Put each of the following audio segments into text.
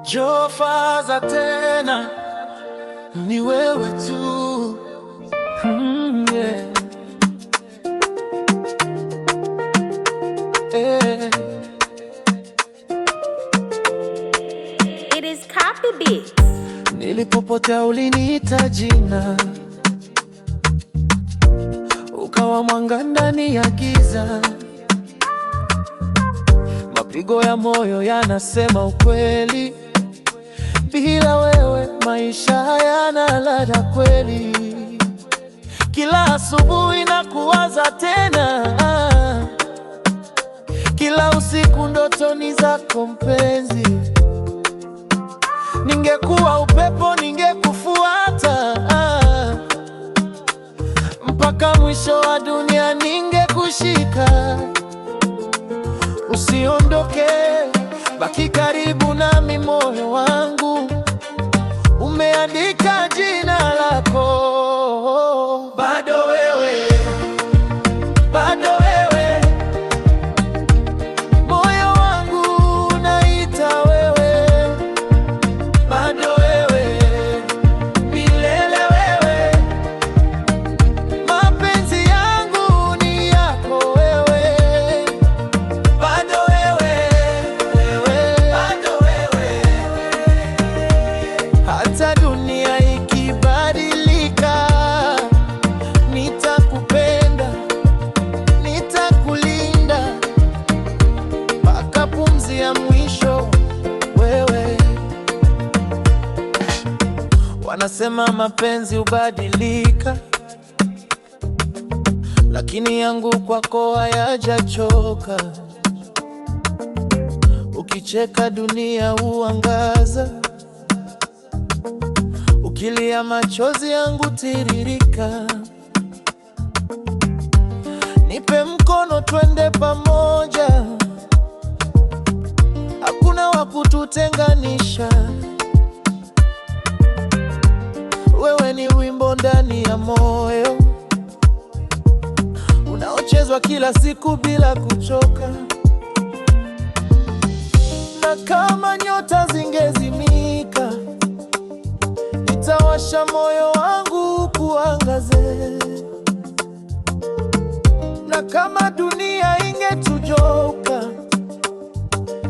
Jofaza tena, ni wewe tu. Yeah. It is Copy Beats. Nilipopotea uliniita jina, ukawa mwanga ndani ya giza. Mapigo ya moyo yanasema ukweli, bila wewe maisha hayana ladha kweli. Kila asubuhi nakuwaza tena, kila usiku ndotoni zako mpenzi. Ningekuwa upepo ningekufuata, mpaka mwisho wa dunia ningekushika. Usiondoke, baki karibu nami, moyo wangu umeandika jina lako. Bado wewe, bado wewe, moyo wangu unaita wewe. Bado wewe, milele wewe, mapenzi yangu ni yako wewe. Bado wewe, bado wewe, hata dunia ikibadilika, nitakupenda, nitakulinda mpaka pumzi ya mwisho wewe. Wanasema mapenzi hubadilika, lakini yangu kwako hayajachoka. Ukicheka dunia huangaza, ukilia machozi yangu tiririka. Nipe mkono twende pamoja, hakuna wa kututenganisha. Wewe ni wimbo ndani ya moyo, unaochezwa kila siku bila kuchoka. Na kama nyota zingezimika, nitawasha moyo wangu kuangaze. Na kama dunia ingetujoka,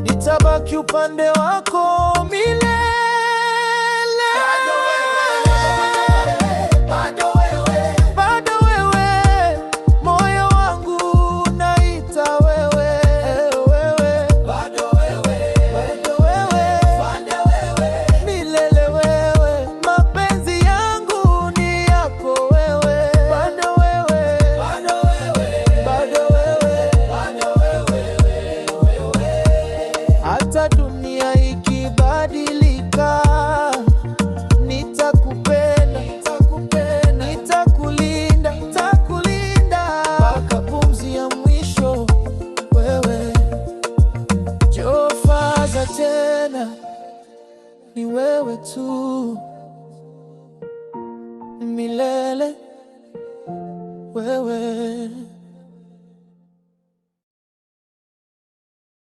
nitabaki upande wako milele. Hata dunia ikibadilika, nitakupenda, nitakulinda mpaka pumzi ya mwisho wewe. Jofaza tena, ni wewe tu, milele wewe.